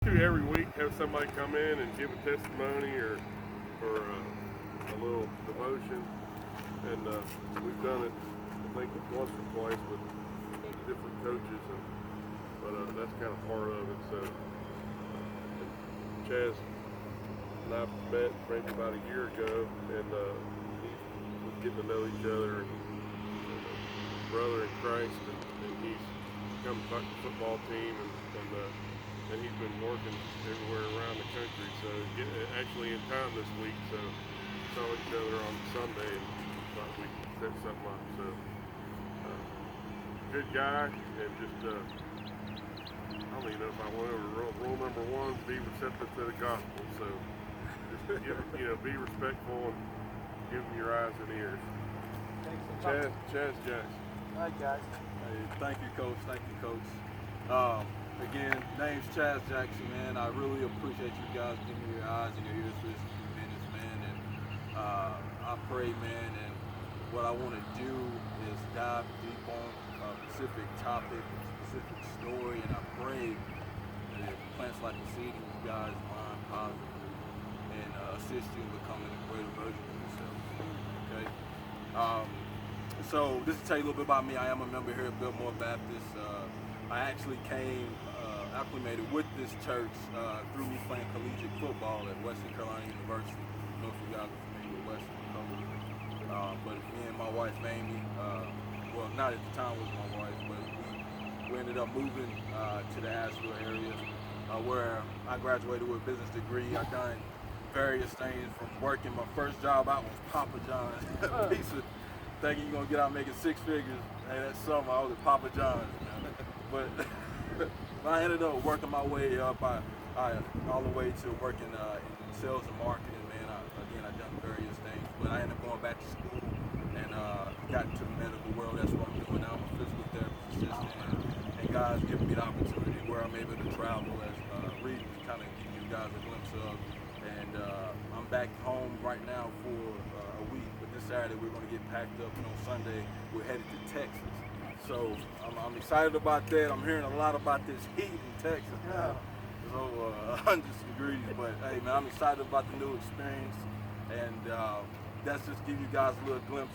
To every week have somebody come in and give a testimony or a little devotion, and we've done it I think once or twice with different coaches, but that's kind of part of it. So Chaz and I met maybe about a year ago, and he was getting to know each other, and brother in Christ, and he's come to the football team, and he's been working everywhere around the country. So actually in town this week, so saw each other on Sunday and thought we could set something up. So good guy, and just I don't even know if I went over rule number one: be receptive to the gospel. So just be respectful and give them your eyes and ears. Chaz Jackson. All right, guys. Hey, thank you, Coach. Thank you, Coach. Again, name's Chaz Jackson, man. I really appreciate you guys giving me your eyes and your ears for this few minutes, man. And I pray, man, and what I want to do is dive deep on a specific topic, a specific story, and I pray that it plants like a seed in you guys' mind positively and assist you in becoming a greater version of yourself. Okay? So just to tell you a little bit about me, I am a member here at Biltmore Baptist. I actually came acclimated with this church through me playing collegiate football at Western Carolina University. I don't know if you guys are familiar with Western Carolina. But me and my wife Amy, well, not at the time was my wife, but we ended up moving to the Asheville area where I graduated with a business degree. I've done various things from working. My first job out was Papa John's pizza, thinking you're gonna get out making six figures. Hey, that summer I was at Papa John's, man. But I ended up working my way up all the way to working in sales and marketing, man. I've done various things, but I ended up going back to school and got into the medical world. That's what I'm doing now. I'm a physical therapist assistant, and God's given me the opportunity where I'm able to travel as reading to kind of give you guys a glimpse of. And I'm back home right now for a week, but this Saturday we're going to get packed up, and on Sunday we're headed to Texas. So I'm excited about that. I'm hearing a lot about this heat in Texas. Yeah. It's over 100 degrees, but hey man, I'm excited about the new experience, and that's just give you guys a little glimpse,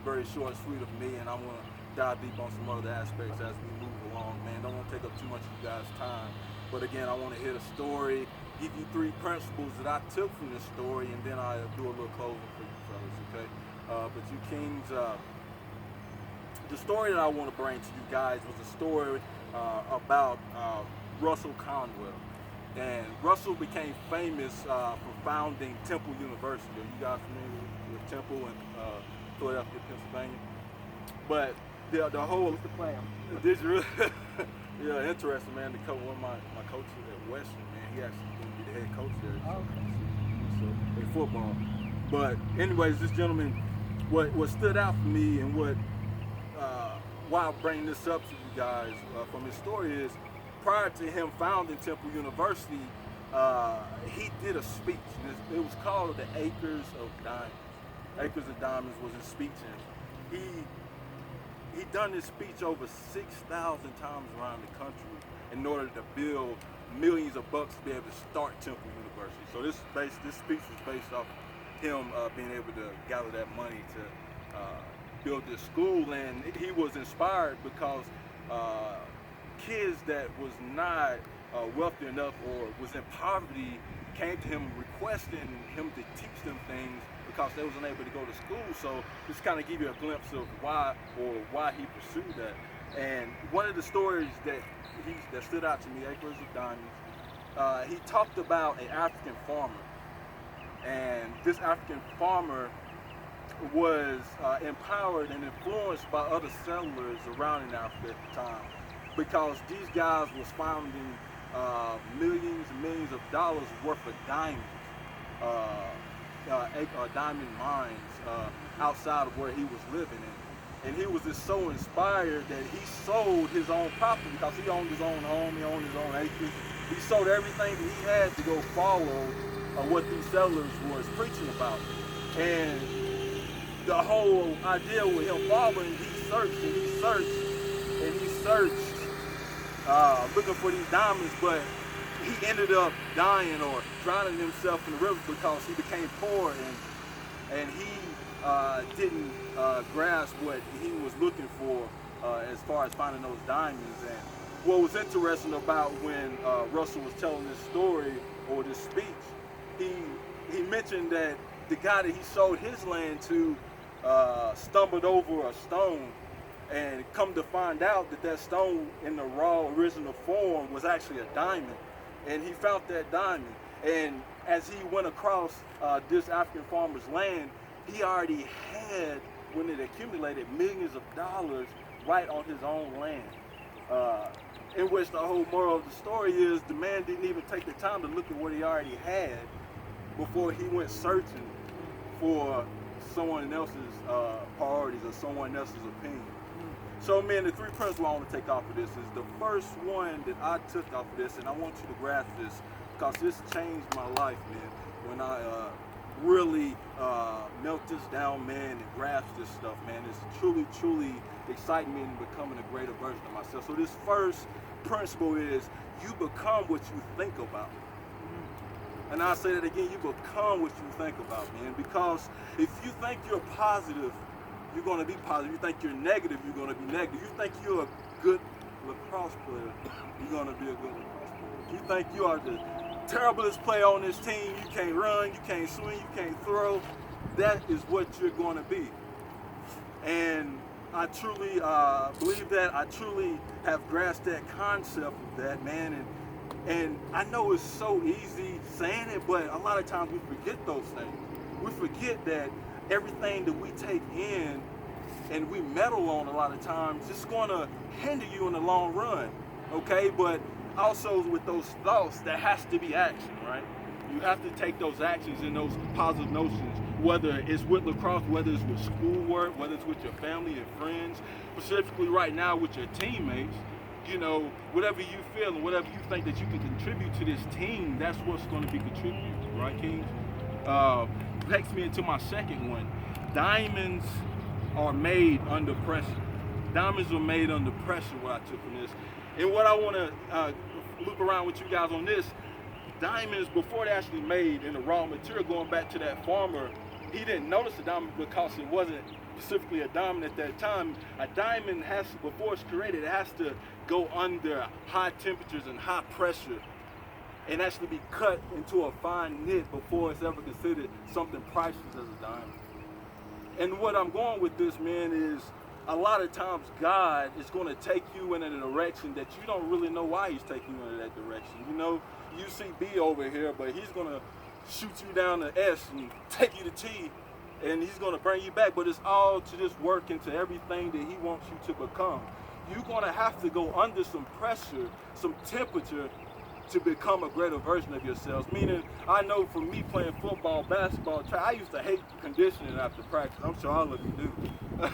very short and sweet of me, and I'm gonna dive deep on some other aspects as we move along, man. Don't want to take up too much of you guys' time, but again, I want to hit a story, give you 3 principles that I took from this story, and then I'll do a little closing for you fellas, okay? But you kings, the story that I want to bring to you guys was a story about Russell Conwell. And Russell became famous for founding Temple University. Are you guys familiar with Temple in Philadelphia, Pennsylvania? But the whole this really yeah, interesting, man. To cover one of my coaches at Western, man, he actually going to be the head coach there. So in football. But anyways, this gentleman, what stood out for me and why I bring this up to you guys from his story is, prior to him founding Temple University, he did a speech. It was called the Acres of Diamonds. Acres of Diamonds was his speech, and he done this speech over 6,000 times around the country in order to build millions of bucks to be able to start Temple University. So this speech was based off him being able to gather that money to build this school, and he was inspired because kids that was not wealthy enough or was in poverty came to him requesting him to teach them things because they wasn't able to go to school. So just kind of give you a glimpse of why he pursued that. And one of the stories that stood out to me, Acres of Diamonds, he talked about an African farmer, and this African farmer was empowered and influenced by other settlers around in Africa at the time, because these guys was finding millions and millions of dollars worth of diamonds, diamond mines outside of where he was living in. And he was just so inspired that he sold his own property, because he owned his own home, he owned his own acres. He sold everything that he had to go follow what these settlers was preaching about. And the whole idea with him following, he searched and he searched and he searched looking for these diamonds, but he ended up dying or drowning himself in the river because he became poor and he didn't grasp what he was looking for as far as finding those diamonds. And what was interesting about when Russell was telling this story or this speech, he mentioned that the guy that he sold his land to stumbled over a stone, and come to find out that that stone in the raw original form was actually a diamond. And he found that diamond, and as he went across this African farmer's land, he already had, when it accumulated, millions of dollars right on his own land. In which the whole moral of the story is the man didn't even take the time to look at what he already had before he went searching for someone else's priorities or someone else's opinion. So, man, the three principles I want to take off of this is the first one that I took off of this, and I want you to grasp this because this changed my life, man, when I really melt this down, man, and grasp this stuff, man. It's truly exciting me in becoming a greater version of myself. So this first principle is you become what you think about. And I'll say that again, you become what you think about, man, because if you think you're positive, you're going to be positive. You think you're negative, you're going to be negative. You think you're a good lacrosse player, you're going to be a good lacrosse player. You think you are the terriblest player on this team, you can't run, you can't swing, you can't throw, that is what you're going to be. And I truly believe that. I truly have grasped that concept of that, man. And I know it's so easy saying it, but a lot of times we forget those things. We forget that everything that we take in and we meddle on a lot of times, it's going to hinder you in the long run, okay? But also with those thoughts, there has to be action, right? You have to take those actions and those positive notions, whether it's with lacrosse, whether it's with schoolwork, whether it's with your family and friends, specifically right now with your teammates. You know, whatever you feel and whatever you think that you can contribute to this team, that's what's going to be contributed, right, Kings? Takes me into my second one. Diamonds are made under pressure. Diamonds are made under pressure, what I took from this. And what I want to loop around with you guys on this, diamonds, before they're actually made in the raw material, going back to that farmer, he didn't notice the diamond because it wasn't specifically a diamond at that time. A diamond has, before it's created, it has to go under high temperatures and high pressure and actually be cut into a fine knit before it's ever considered something priceless as a diamond. And what I'm going with this, man, is a lot of times God is going to take you in a direction that you don't really know why he's taking you in that direction. You know, you see B over here, but he's going to shoot you down to S and take you to T, and he's going to bring you back. But it's all to just work into everything that he wants you to become. You're going to have to go under some pressure, some temperature, to become a greater version of yourselves. Meaning, I know for me playing football, basketball, I used to hate conditioning after practice. I'm sure all of you do.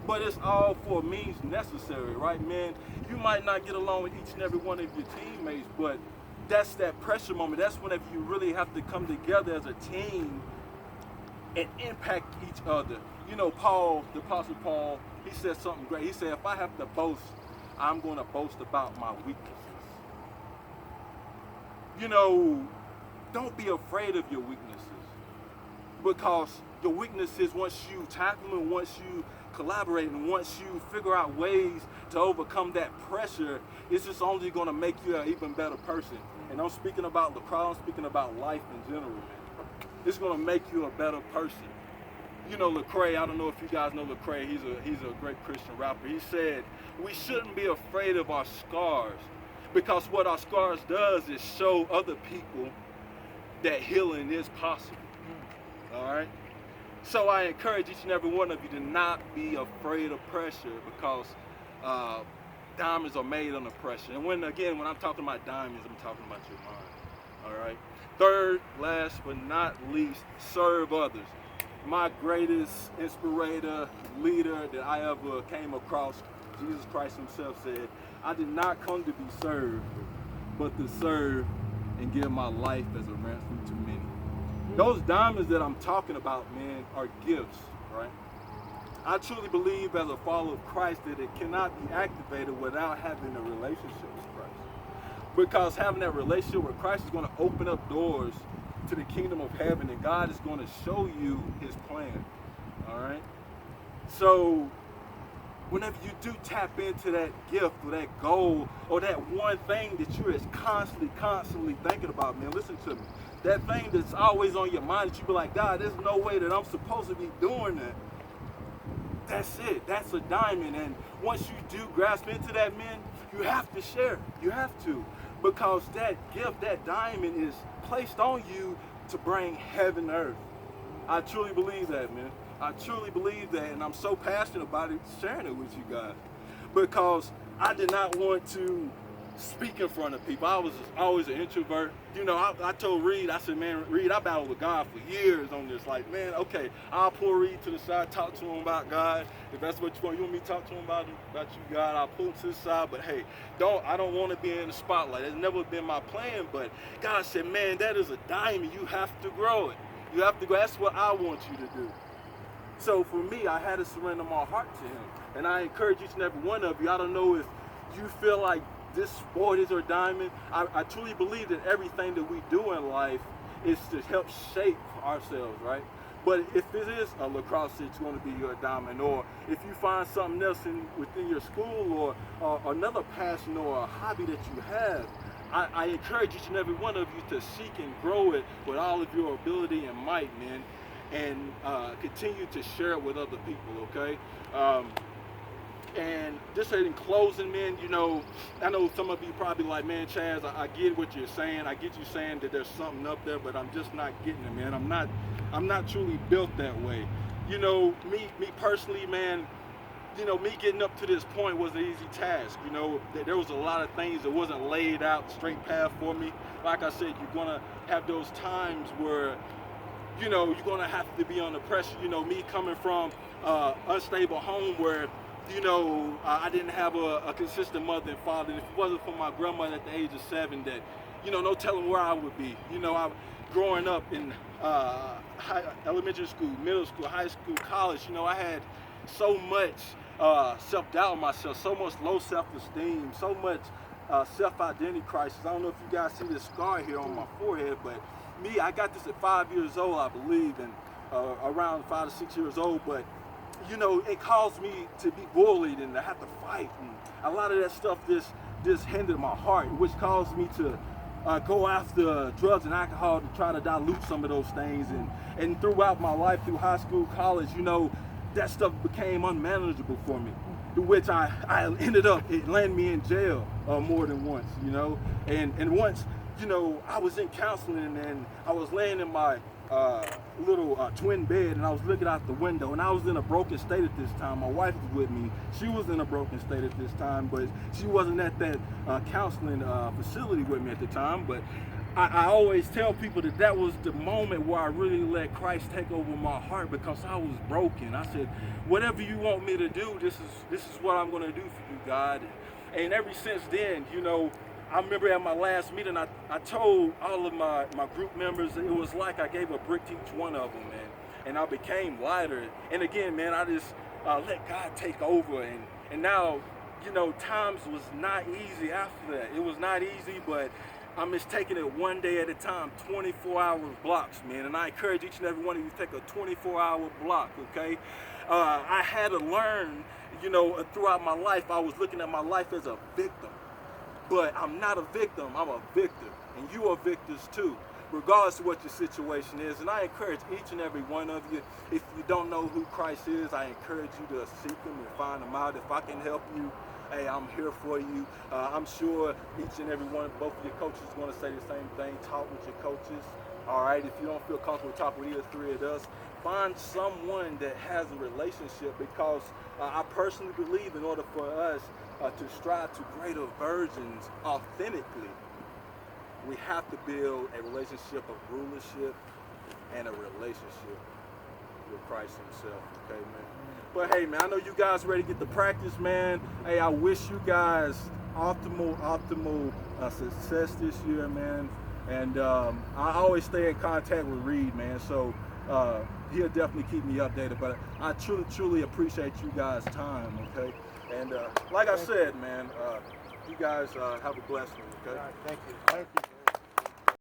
But it's all for means necessary, right, man? You might not get along with each and every one of your teammates, but that's that pressure moment. That's whenever you really have to come together as a team and impact each other. You know, Paul, the Apostle Paul, he said something great. He said, if I have to boast, I'm going to boast about my weaknesses. You know, don't be afraid of your weaknesses, because your weaknesses, once you tackle them, once you collaborate, and once you figure out ways to overcome that pressure, it's just only going to make you an even better person. And I'm speaking about lacrosse, I'm speaking about life in general, man. It's going to make you a better person. You know, Lecrae, I don't know if you guys know Lecrae, he's a great Christian rapper. He said, we shouldn't be afraid of our scars, because what our scars does is show other people that healing is possible. All right? So I encourage each and every one of you to not be afraid of pressure, because diamonds are made under pressure. And when I'm talking about diamonds, I'm talking about your mind. All right? Third, last but not least, serve others. My greatest inspirator, leader that I ever came across, Jesus Christ himself, said, I did not come to be served, but to serve and give my life as a ransom to many. Those diamonds that I'm talking about, man, are gifts, right? I truly believe as a follower of Christ that it cannot be activated without having a relationship with Christ. Because having that relationship with Christ is going to open up doors to the kingdom of heaven, and God is going to show you his plan. All right? So whenever you do tap into that gift or that goal or that one thing that you're constantly thinking about, man, listen to me. That thing that's always on your mind that you be like, God, there's no way that I'm supposed to be doing that. That's it. That's a diamond. And once you do grasp into that, man, you have to share. You have to. Because that gift, that diamond is placed on you to bring heaven to earth. I truly believe that, man. I truly believe that, and I'm so passionate about it, sharing it with you guys. Because I did not want to speak in front of people. I was always an introvert. You know, I told Reed, I said, man, Reed, I battled with God for years on this. Like, man, okay, I'll pull Reed to the side, talk to him about God. If that's what you want me to talk to him about you, God, I'll pull him to the side. But hey, I don't want to be in the spotlight. It's never been my plan. But God said, man, that is a diamond. You have to grow it. You have to grow. That's what I want you to do. So for me, I had to surrender my heart to him. And I encourage each and every one of you. I don't know if you feel like this sport is your diamond. I truly believe that everything that we do in life is to help shape ourselves, right? But if it is a lacrosse, it's going to be your diamond. Or if you find something else within your school or another passion or a hobby that you have, I encourage each and every one of you to seek and grow it with all of your ability and might, man. And continue to share it with other people, okay? And just in closing, man, you know, I know some of you probably like, man, Chaz, I get what you're saying. I get you saying that there's something up there, but I'm just not getting it, man. I'm not truly built that way. You know, me personally, man, you know, me getting up to this point was an easy task. You know, there was a lot of things that wasn't laid out straight path for me. Like I said, you're gonna have those times where, you know, you're gonna have to be under pressure. You know, me coming from unstable home where, you know, I didn't have a consistent mother and father. And if it wasn't for my grandmother at the age of 7, that, you know, no telling where I would be. You know, growing up in elementary school, middle school, high school, college, you know, I had so much self-doubt in myself, so much low self-esteem, so much self-identity crisis. I don't know if you guys see this scar here on my forehead, but me, I got this at 5 years old, I believe, and around 5 to 6 years old, but you know, it caused me to be bullied and to have to fight, and a lot of that stuff just hindered my heart, which caused me to go after drugs and alcohol to try to dilute some of those things, and throughout my life, through high school, college, you know, that stuff became unmanageable for me, to which I ended up, it landed me in jail more than once, you know, and once, you know, I was in counseling and I was laying in my little twin bed and I was looking out the window and I was in a broken state at this time. My wife was with me. She was in a broken state at this time, but she wasn't at that counseling facility with me at the time. But I always tell people that was the moment where I really let Christ take over my heart, because I was broken. I said, whatever you want me to do, this is what I'm going to do for you, God. And ever since then, you know, I remember at my last meeting, I told all of my group members, it was like I gave a brick to each one of them, man. And I became lighter. And again, man, I just let God take over. And now, you know, times was not easy after that. It was not easy, but I'm just taking it one day at a time, 24-hour blocks, man. And I encourage each and every one of you to take a 24-hour block, okay? I had to learn, you know, throughout my life, I was looking at my life as a victim. But I'm not a victim, I'm a victor. And you are victors too, regardless of what your situation is. And I encourage each and every one of you, if you don't know who Christ is, I encourage you to seek him and find him out. If I can help you, hey, I'm here for you. I'm sure each and every one, both of your coaches are going to say the same thing. Talk with your coaches. All right, if you don't feel comfortable talking with either three of us, find someone that has a relationship, because I personally believe in order for us to strive to greater versions authentically, we have to build a relationship of rulership and a relationship with Christ himself, okay, man? But hey, man, I know you guys ready to get to practice, man. Hey, I wish you guys optimal success this year, man. And I always stay in contact with Reed, man, so he'll definitely keep me updated. But I truly appreciate you guys' time, okay? And like I said, man, You guys have a blessed one, okay? All right, thank you. Thank you.